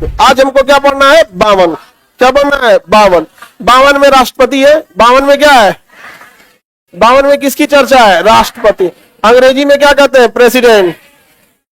आज हमको क्या पढ़ना है? 52। क्या पढ़ना है? 52। 52 में राष्ट्रपति है। 52 में क्या है? 52 में किसकी चर्चा है? राष्ट्रपति। अंग्रेजी में क्या कहते हैं? प्रेसिडेंट।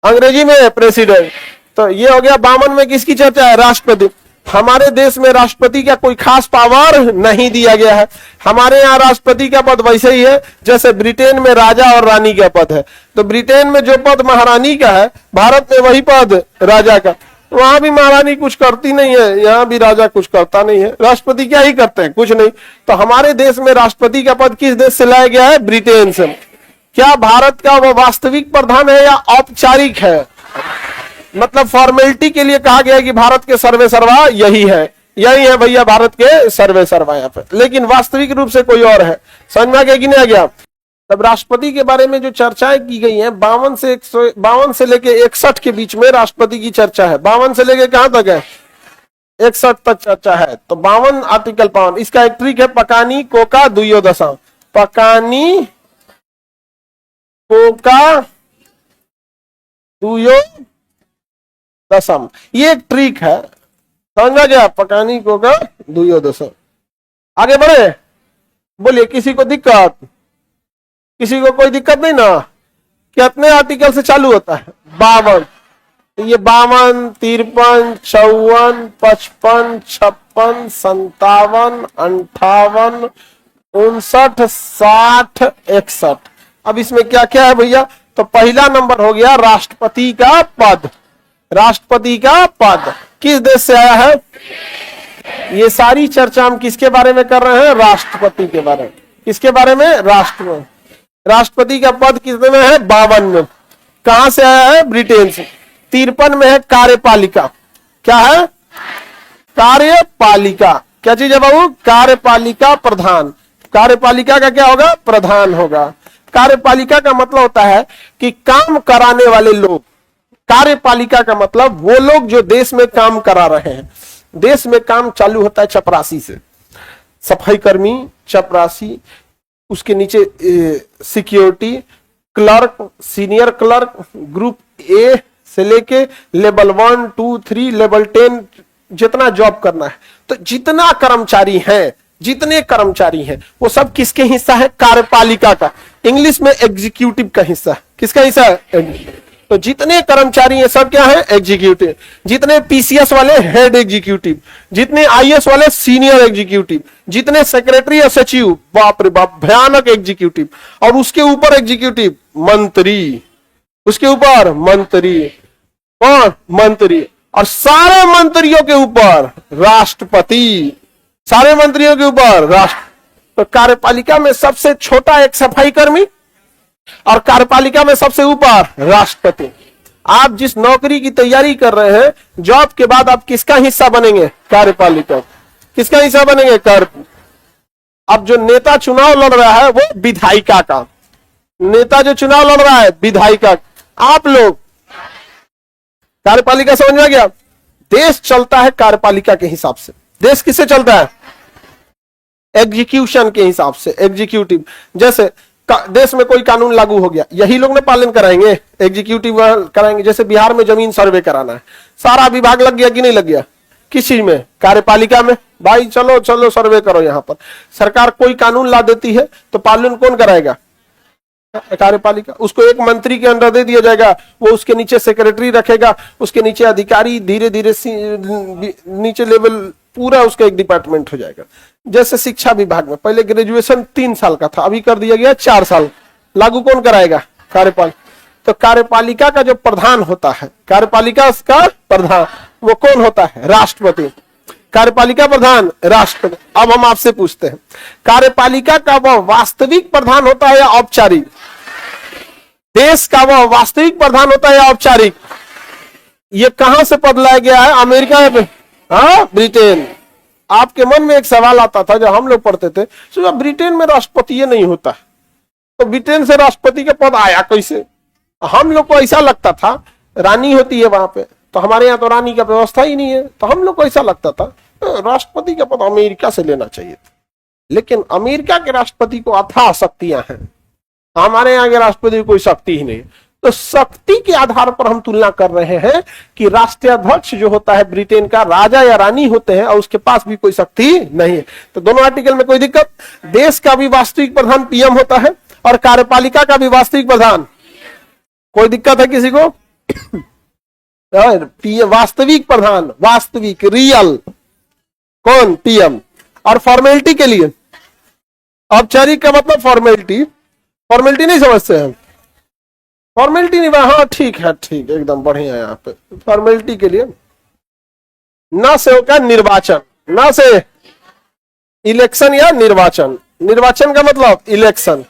अंग्रेजी में प्रेसिडेंट। तो ये हो गया 52 में किसकी चर्चा है? राष्ट्रपति। हमारे देश में राष्ट्रपति का कोई खास पावर नहीं दिया गया है। हमारे यहाँ राष्ट्रपति का पद वैसे ही है जैसे ब्रिटेन में राजा और रानी का पद है। तो ब्रिटेन में जो पद महारानी का है, भारत में वही पद राजा का। वहां भी महारानी कुछ करती नहीं है, यहाँ भी राजा कुछ करता नहीं है। राष्ट्रपति क्या ही करते हैं? कुछ नहीं। तो हमारे देश में राष्ट्रपति का पद किस देश से लाया गया है? ब्रिटेन से। क्या भारत का वो वास्तविक प्रधान है या औपचारिक है? मतलब फॉर्मेलिटी के लिए कहा गया है कि भारत के सर्वे सर्वा यही है, यही है भैया भारत के सर्वे सर्वा यहाँ पे, लेकिन वास्तविक रूप से कोई और है। समझ में आ गया कि नहीं आ गया? तब राष्ट्रपति के बारे में जो चर्चाएं की गई हैं 52 से लेके 61 के बीच में राष्ट्रपति की चर्चा है। 52 से लेके कहां तक है? 61 तक चर्चा है। तो 52 आर्टिकल 52 इसका एक ट्रिक है, पकानी कोका दुयो दशा। पकानी कोका दुयो दशम, ये एक ट्रिक है। समझा क्या? पकानी कोका दुयो दशम। आगे बढ़े, बोलिए किसी को दिक्कत? किसी को कोई दिक्कत नहीं ना? कितने आर्टिकल से चालू होता है? 52। तो ये 52, 53, 54, 55, 56, 57, 58, 59, 60, 61। अब इसमें क्या क्या है भैया? तो पहला नंबर हो गया राष्ट्रपति का पद। राष्ट्रपति का पद किस देश से आया है? ये सारी चर्चा हम किसके बारे में कर रहे हैं? राष्ट्रपति के बारे में। किसके बारे में? राष्ट्रपति का पद किसने में है? 52 में। कहां से आया है? ब्रिटेन से। 53 में है कार्यपालिका। क्या है? कार्यपालिका। क्या चीज है बाबू? कार्यपालिका प्रधान। कार्यपालिका का क्या होगा? प्रधान होगा। कार्यपालिका का मतलब होता है कि काम कराने वाले लोग। कार्यपालिका का मतलब वो लोग जो देश में काम करा रहे हैं। देश में काम चालू होता है चपरासी से, सफाई कर्मी, चपरासी, उसके नीचे security, clerk, senior clerk, group A से लेके लेवल 1, 2, 3, लेवल 10 जितना जॉब करना है। तो जितना जितने कर्मचारी हैं वो सब किसके हिस्सा है? कार्यपालिका का। इंग्लिश में एग्जीक्यूटिव का हिस्सा। किसका हिस्सा है? तो जितने कर्मचारी हैं सब क्या है? एग्जीक्यूटिव। जितने पीसीएस वाले हेड एग्जीक्यूटिव, जितने आईएएस वाले सीनियर एग्जीक्यूटिव, जितने सेक्रेटरी या सचिव, बाप रे बाप भयानक एग्जीक्यूटिव, और उसके ऊपर एग्जीक्यूटिव मंत्री, उसके ऊपर मंत्री, कौन? मंत्री, और सारे मंत्रियों के ऊपर राष्ट्रपति। सारे मंत्रियों के ऊपर राष्ट्र। तो कार्यपालिका में सबसे छोटा एक सफाई कर्मी और कार्यपालिका में सबसे ऊपर राष्ट्रपति। आप जिस नौकरी की तैयारी कर रहे हैं, जॉब के बाद आप किसका हिस्सा बनेंगे? कार्यपालिका। किसका हिस्सा बनेंगे? अब जो नेता चुनाव लड़ रहा है वो विधायिका का। नेता जो चुनाव लड़ रहा है विधायिका। आप लोग कार्यपालिका। समझ में आ गया? देश चलता है कार्यपालिका के हिसाब से। देश किससे चलता है? एग्जीक्यूशन के हिसाब से, एग्जीक्यूटिव। जैसे देश में कोई कानून लागू हो गया, यही लोग ने पालन कराएंगे, एग्जीक्यूटिव कराएंगे। जैसे बिहार में जमीन सर्वे कराना है, सारा विभाग लग गया कि नहीं लग गया? किस चीज में? कार्यपालिका में। भाई चलो चलो सर्वे करो। यहां पर सरकार कोई कानून ला देती है तो पालन कौन कराएगा? कार्यपालिका। उसको एक मंत्री के अंडर दे दिया जाएगा, वो उसके नीचे सेक्रेटरी रखेगा, उसके नीचे अधिकारी, धीरे धीरे नीचे लेवल पूरा उसका एक डिपार्टमेंट हो जाएगा। जैसे शिक्षा विभाग में पहले ग्रेजुएशन 3 साल का था, अभी कर दिया गया 4 साल। लागू कौन कराएगा? कार्यपालिका। तो कार्यपालिका का जो प्रधान होता है, कार्यपालिका का प्रधान वो कौन होता है? राष्ट्रपति। कार्यपालिका प्रधान राष्ट्रपति। अब हम आपसे पूछते हैं, कार्यपालिका का वह वास्तविक प्रधान होता है या औपचारिक? देश का वह वास्तविक प्रधान होता है या औपचारिक? ये कहां से पद लाया गया है? अमेरिका में? हाँ, ब्रिटेन। आपके मन में एक सवाल आता था जब हम लोग पढ़ते थे, तो ब्रिटेन में राष्ट्रपति ये नहीं होता, तो ब्रिटेन से राष्ट्रपति का पद आया कैसे? हम लोग को ऐसा लगता था रानी होती है वहां पे, तो हमारे यहाँ तो रानी का व्यवस्था ही नहीं है, तो हम लोग को ऐसा लगता था राष्ट्रपति का पद अमेरिका से लेना चाहिए था। लेकिन अमेरिका के राष्ट्रपति को अथाह शक्तियां हैं, हमारे यहाँ के राष्ट्रपति को कोई शक्ति ही नहीं। तो शक्ति के आधार पर हम तुलना कर रहे हैं कि राष्ट्राध्यक्ष जो होता है ब्रिटेन का, राजा या रानी होते हैं और उसके पास भी कोई शक्ति नहीं है। तो दोनों आर्टिकल में कोई दिक्कत। देश का भी वास्तविक प्रधान पीएम होता है और कार्यपालिका का भी वास्तविक प्रधान, कोई दिक्कत है किसी को? वास्तविक प्रधान, वास्तविक रियल कौन? पीएम। और फॉर्मेलिटी के लिए, औपचारिक का मतलब फॉर्मेलिटी, फॉर्मेलिटी नहीं समझते हैं? फॉर्मेलिटी नहीं, हाँ ठीक है, ठीक एकदम बढ़िया है। यहाँ पे फॉर्मेलिटी के लिए न से होगा निर्वाचन, न से इलेक्शन या निर्वाचन। निर्वाचन का मतलब इलेक्शन,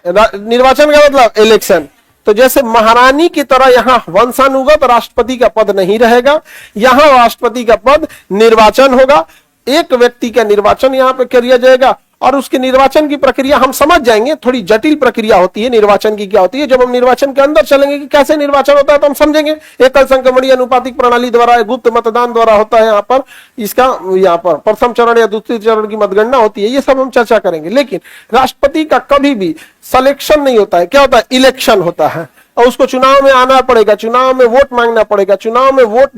निर्वाचन का मतलब इलेक्शन। तो जैसे महारानी की तरह यहां वंशानुगत राष्ट्रपति का पद नहीं रहेगा, यहां राष्ट्रपति का पद निर्वाचन होगा। एक व्यक्ति का निर्वाचन यहां पे किया जाएगा और उसके निर्वाचन की प्रक्रिया हम समझ जाएंगे, थोड़ी जटिल प्रक्रिया होती है निर्वाचन की। क्या होती है? जब हम निर्वाचन के अंदर चलेंगे कि कैसे निर्वाचन होता है तो हम समझेंगे। एकल संक्रमणीय अनुपातिक प्रणाली द्वारा, गुप्त मतदान द्वारा होता है यहाँ पर, इसका यहाँ पर प्रथम चरण या दूसरे चरण की मतगणना होती है, ये सब हम चर्चा करेंगे। लेकिन राष्ट्रपति का कभी भी सिलेक्शन नहीं होता है, क्या होता है? इलेक्शन होता है और उसको चुनाव में आना पड़ेगा, चुनाव में वोट मांगना पड़ेगा। चुनाव में वोट,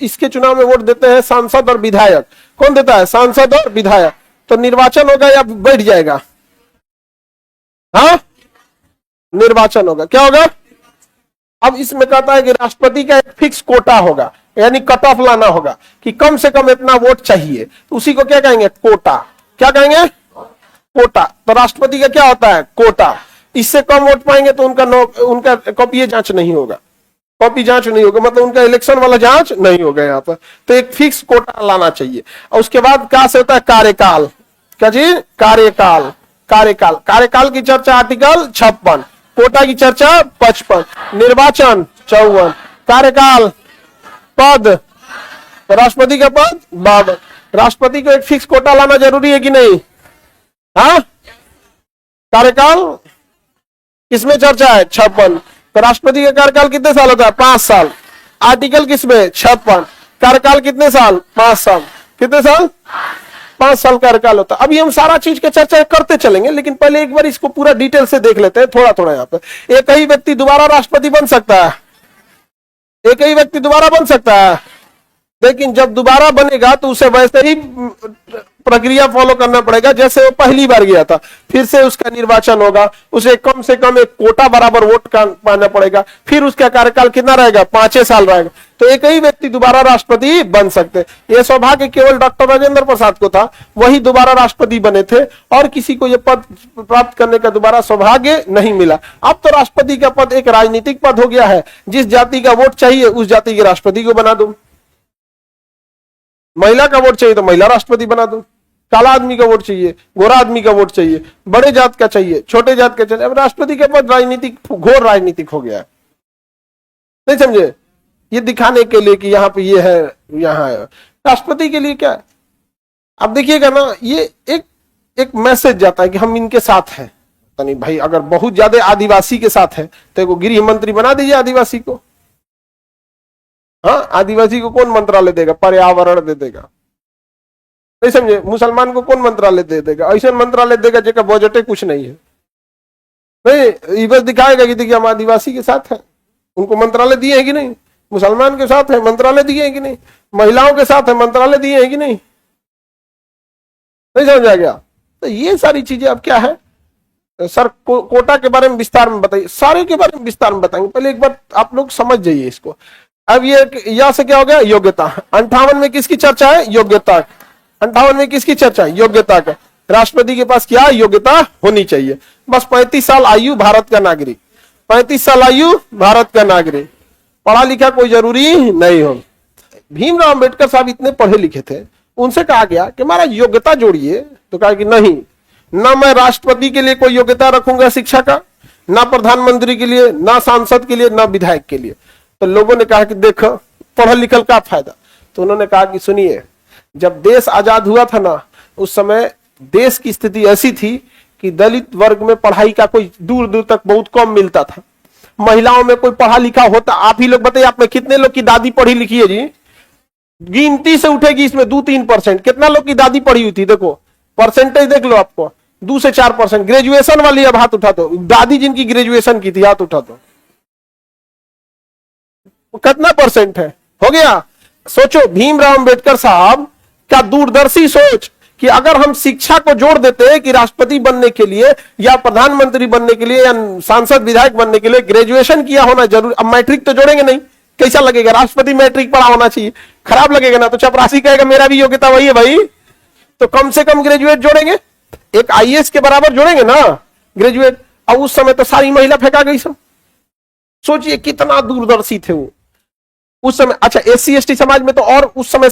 इसके चुनाव में वोट देते हैं सांसद और विधायक। कौन देता है? सांसद और विधायक। तो निर्वाचन होगा या बैठ जाएगा? हाँ, निर्वाचन होगा। क्या होगा? अब इसमें कहता है कि राष्ट्रपति का एक फिक्स कोटा होगा, यानी कट ऑफ लाना होगा कि कम से कम इतना वोट चाहिए, तो उसी को क्या कहेंगे? कोटा। क्या कहेंगे? कोटा। तो राष्ट्रपति का क्या होता है? कोटा। इससे कम वोट पाएंगे तो उनका कॉपी जांच नहीं होगा, कॉपी जांच नहीं होगा, मतलब उनका इलेक्शन वाला जांच नहीं होगा यहाँ पर। तो एक फिक्स कोटा लाना चाहिए। और उसके बाद क्या से होता है? कार्यकाल। क्या चीज? कार्यकाल। कार्यकाल, कार्यकाल की चर्चा आर्टिकल 56, कोटा की चर्चा 55, निर्वाचन 54, कार्यकाल, पद, राष्ट्रपति का पद 52। राष्ट्रपति को एक फिक्स कोटा लाना जरूरी है कि नहीं? हाँ, कार्यकाल किसमें चर्चा है? 56। तो राष्ट्रपति का कार्यकाल कितने साल होता है? 5 साल। आर्टिकल किसमें? 56। कार्यकाल कितने साल? 5 साल। कितने साल? 5 साल कार्यकाल होता है। अभी हम सारा चीज की चर्चा करते चलेंगे, लेकिन पहले एक बार इसको पूरा डिटेल से देख लेते हैं थोड़ा थोड़ा। यहाँ पे एक ही व्यक्ति दोबारा राष्ट्रपति बन सकता है, एक ही व्यक्ति दोबारा बन सकता है, लेकिन जब दोबारा बनेगा तो उसे वैसे ही प्रक्रिया फॉलो करना पड़ेगा जैसे वो पहली बार गया था। फिर से उसका निर्वाचन होगा, उसे कम से कम एक कोटा बराबर वोट का पाना पड़ेगा, फिर उसका कार्यकाल कितना रहेगा? 5 साल रहेगा। तो एक ही व्यक्ति दोबारा राष्ट्रपति बन सकते। यह सौभाग्य केवल डॉक्टर राजेंद्र प्रसाद को था, वही दोबारा राष्ट्रपति बने थे, और किसी को यह पद प्राप्त करने का दोबारा सौभाग्य नहीं मिला। अब तो राष्ट्रपति का पद एक राजनीतिक पद हो गया है, जिस जाति का वोट चाहिए उस जाति के राष्ट्रपति को बना दो। महिला का वोट चाहिए तो महिला राष्ट्रपति बना दो, काला आदमी का वोट चाहिए, गोरा आदमी का वोट चाहिए, बड़े जात का चाहिए, छोटे जात का चाहिए। अब राष्ट्रपति का पद राजनीतिक, घोर राजनीतिक हो गया है। नहीं समझे? ये दिखाने के लिए कि यहाँ पे ये है, यहाँ है। राष्ट्रपति के लिए क्या है? अब देखिएगा ना, ये एक मैसेज जाता है कि हम इनके साथ हैं। तो नहीं भाई, अगर बहुत ज्यादा आदिवासी के साथ है तो एक गृह मंत्री बना दीजिए आदिवासी को। हाँ, आदिवासी को कौन मंत्रालय देगा? पर्यावरण दे देगा। नहीं समझे? मुसलमान को कौन मंत्रालय दे देगा? ऐसा मंत्रालय देगा जिसका बजट कुछ नहीं है। नहीं, ये बस दिखाएगा कि देखिए हम आदिवासी के साथ हैं, उनको मंत्रालय दिए है कि नहीं? मुसलमान के साथ है, मंत्रालय दिए है कि नहीं? महिलाओं के साथ है, मंत्रालय दिए है कि नहीं? नहीं समझ आ गया? तो ये सारी चीजें अब क्या है सर, कोटा के बारे में विस्तार में बताइए, सारे के बारे में विस्तार में बताएंगे। पहले एक बार आप लोग समझ जाइए इसको। अब ये यहां से क्या हो गया? योग्यता। 58 में किसकी चर्चा है? योग्यता। 58 में किसकी चर्चा है? योग्यता का। राष्ट्रपति के पास क्या योग्यता होनी चाहिए? बस 35 साल आयु, भारत का नागरिक। 35 साल आयु, भारत का नागरिक, पढ़ा लिखा कोई जरूरी नहीं हो। भीमराव अंबेडकर साहब इतने पढ़े लिखे थे, उनसे कहा गया कि हमारा योग्यता जोड़िए, तो कहा कि नहीं, ना मैं राष्ट्रपति के लिए कोई योग्यता रखूंगा शिक्षा का, ना प्रधानमंत्री के लिए, ना सांसद के लिए, ना विधायक के लिए। तो लोगों ने कहा कि देखो पढ़ल लिखल का फायदा। तो उन्होंने कहा कि सुनिए, जब देश आजाद हुआ था ना, उस समय देश की स्थिति ऐसी थी कि दलित वर्ग में पढ़ाई का कोई दूर दूर तक बहुत कम मिलता था। महिलाओं में कोई पढ़ा लिखा होता, आप ही लोग बताइए, आप में कितने लोग की दादी पढ़ी लिखी है जी? गिनती से उठेगी इसमें 2-3%। कितना लोग की दादी पढ़ी हुई थी? देखो परसेंटेज देख लो, आपको 2 से 4%। ग्रेजुएशन वाली अब हाथ उठा दो, दादी जिनकी ग्रेजुएशन की थी हाथ उठा दो। वो कितना परसेंट है? हो गया। सोचो भीमराव अंबेडकर साहब क्या दूरदर्शी सोच कि अगर हम शिक्षा को जोड़ देते कि राष्ट्रपति बनने के लिए या प्रधानमंत्री बनने के लिए या सांसद विधायक बनने के लिए ग्रेजुएशन किया होना जरूरी। अब मैट्रिक तो जोड़ेंगे नहीं, कैसा लगेगा? राष्ट्रपति मैट्रिक पढ़ा होना चाहिए, खराब लगेगा ना। तो चपरासी कहेगा मेरा भी योग्यता वही है भाई, तो कम से कम ग्रेजुएट जोड़ेंगे, एक आईएएस के बराबर जोड़ेंगे ना ग्रेजुएट। अब उस समय तो सारी महिला फेंका गई सब। सोचिए कितना दूरदर्शी थे वो उस समय। अच्छा एससी एसटी समाज में तो और उस समय